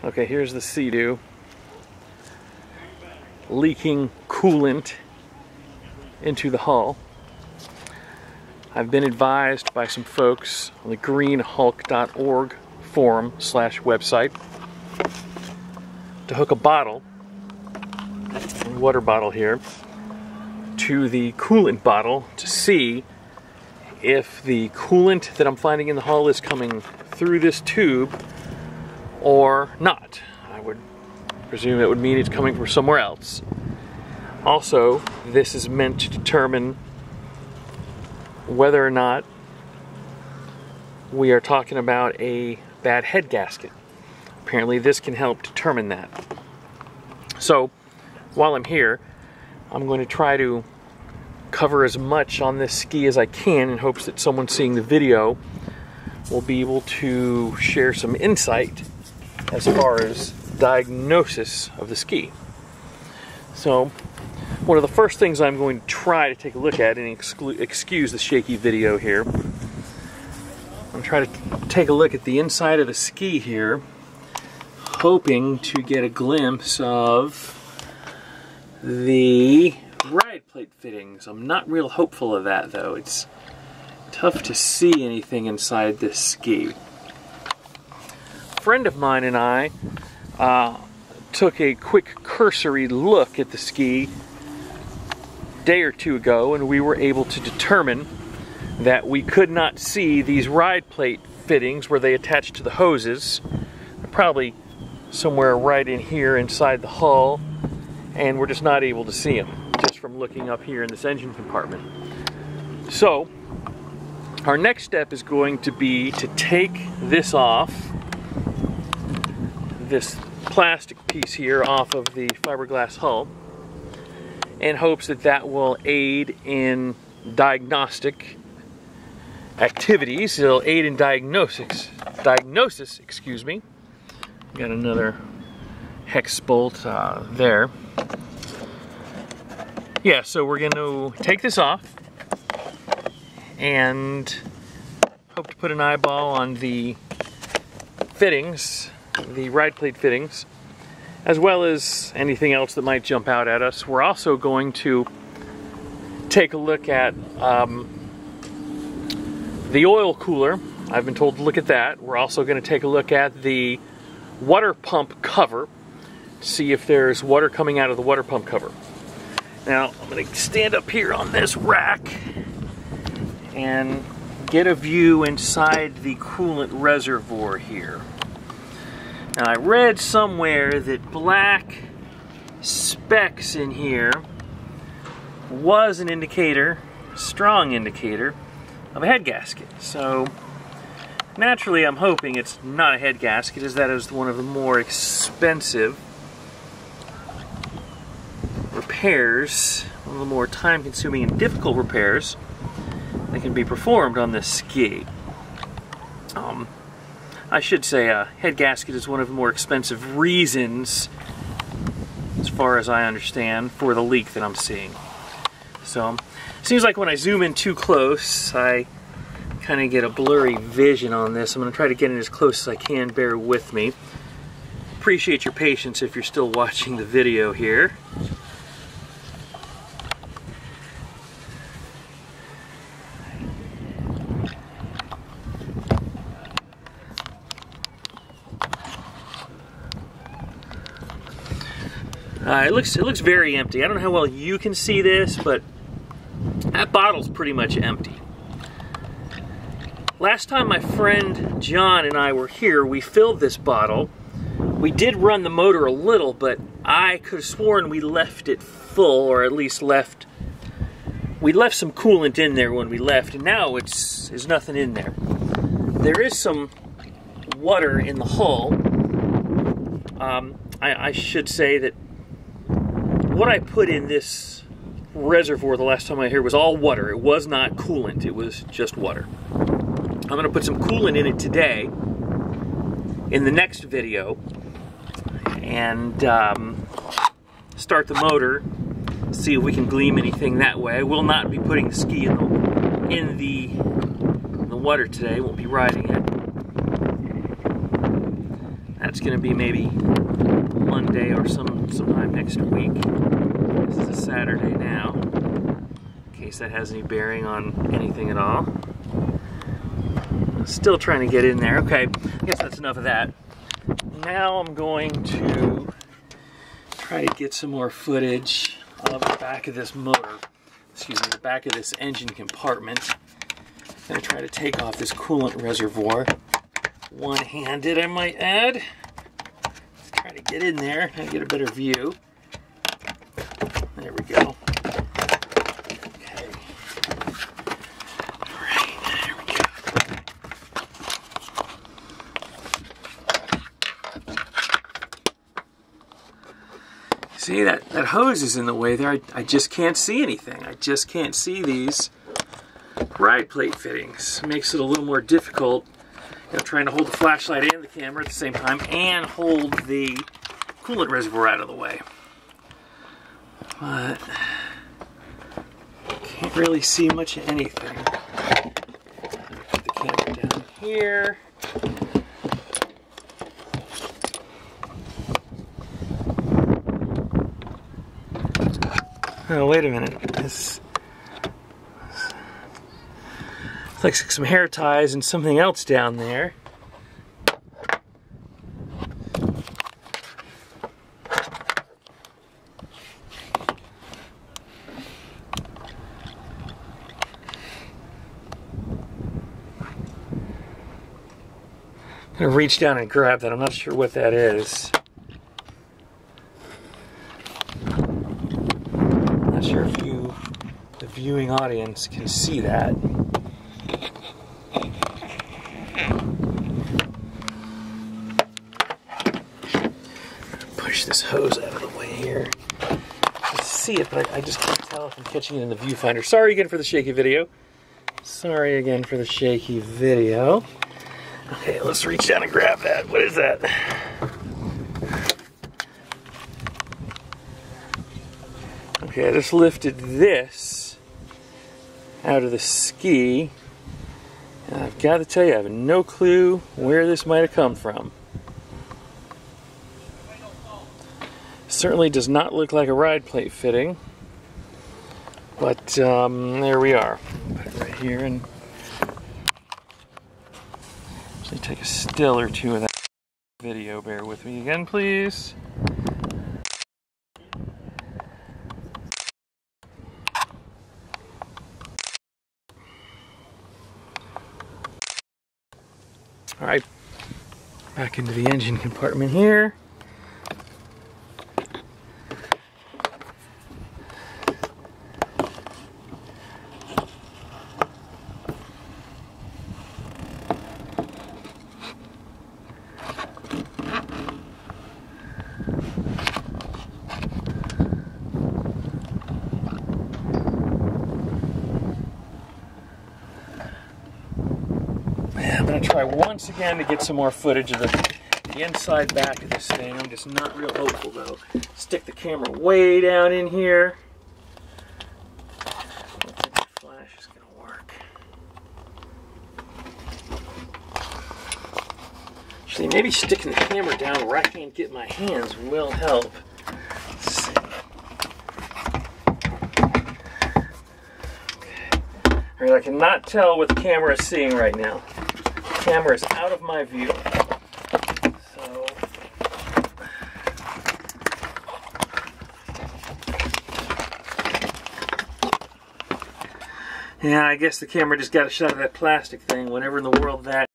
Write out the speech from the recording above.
Okay, here's the SeaDoo leaking coolant into the hull. I've been advised by some folks on the greenhulk.org forum/website to hook a bottle, a water bottle here, to the coolant bottle to see if the coolant that I'm finding in the hull is coming through this tube or not. I would presume it would mean it's coming from somewhere else. Also, this is meant to determine whether or not we are talking about a bad head gasket. Apparently this can help determine that. So, while I'm here, I'm going to try to cover as much on this ski as I can in hopes that someone seeing the video will be able to share some insight as far as diagnosis of the ski. So, one of the first things I'm going to try to take a look at, and excuse the shaky video here, I'm going to try to take a look at the inside of the ski here, hoping to get a glimpse of the ride plate fittings. I'm not real hopeful of that though. It's tough to see anything inside this ski. A friend of mine and I took a quick cursory look at the ski a day or two ago, and we were able to determine that we could not see these ride plate fittings where they attach to the hoses. They're probably somewhere right in here inside the hull, and we're just not able to see them just from looking up here in this engine compartment. So our next step is going to be to take this off, this plastic piece here off of the fiberglass hull, in hopes that that will aid in diagnostic activities. It'll aid in diagnosis, excuse me. Got another hex bolt there. Yeah, so we're going to take this off and hope to put an eyeball on the fittings, the ride plate fittings, as well as anything else that might jump out at us. We're also going to take a look at the oil cooler. I've been told to look at that. We're also going to take a look at the water pump cover, see if there's water coming out of the water pump cover. Now, I'm going to stand up here on this rack and get a view inside the coolant reservoir here. Now, I read somewhere that black specks in here was an indicator, strong indicator, of a head gasket. So, naturally, I'm hoping it's not a head gasket, as that is one of the more expensive repairs, one of the more time-consuming and difficult repairs that can be performed on this ski. I should say a head gasket is one of the more expensive reasons, as far as I understand, for the leak that I'm seeing. So, it seems like when I zoom in too close, I kind of get a blurry vision on this. I'm going to try to get in as close as I can. Bear with me. Appreciate your patience if you're still watching the video here. It looks very empty. I don't know how well you can see this, but that bottle's pretty much empty. Last time my friend John and I were here, we filled this bottle. We did run the motor a little, but I could have sworn we left it full, or at least we left some coolant in there when we left, and now there's nothing in there. There is some water in the hull. I should say that what I put in this reservoir the last time I was here was all water. It was not coolant, it was just water. I'm going to put some coolant in it today, in the next video, and start the motor, see if we can glean anything that way. I will not be putting the ski in the water today, won't be riding it. That's going to be maybe Monday or sometime next week. This is a Saturday now, in case that has any bearing on anything at all. Still trying to get in there. Okay, I guess that's enough of that. Now I'm going to try to get some more footage of the back of this motor. Excuse me, the back of this engine compartment. I'm going to try to take off this coolant reservoir. One-handed, I might add. Let's try to get in there and get a better view. There we go. Okay. All right, there we go. See, that hose is in the way there. I just can't see anything. I just can't see these ride plate fittings. It makes it a little more difficult, you know, trying to hold the flashlight and the camera at the same time and hold the coolant reservoir out of the way. But can't really see much of anything. Put the camera down here. Oh, wait a minute. This looks like some hair ties and something else down there. I'm going to reach down and grab that. I'm not sure what that is. Not sure if the viewing audience can see that. Push this hose out of the way here. I see it, but I just can't tell if I'm catching it in the viewfinder. Sorry again for the shaky video. Sorry again for the shaky video. Okay, let's reach down and grab that. What is that? Okay, I just lifted this out of the ski. And I've got to tell you, I have no clue where this might have come from. Certainly does not look like a ride plate fitting. But there we are. Put it right here and actually take a still or two of that video. Bear with me again, please. All right, back into the engine compartment here. I'm going to try once again to get some more footage of the inside back of this thing. I'm just not real hopeful though. Stick the camera way down in here. I don't think the flash is going to work. Actually, maybe sticking the camera down where I can't get my hands will help. Let's see. Okay. All right, I cannot tell what the camera is seeing right now. The camera is out of my view. So yeah, I guess the camera just got a shot of that plastic thing, whatever in the world that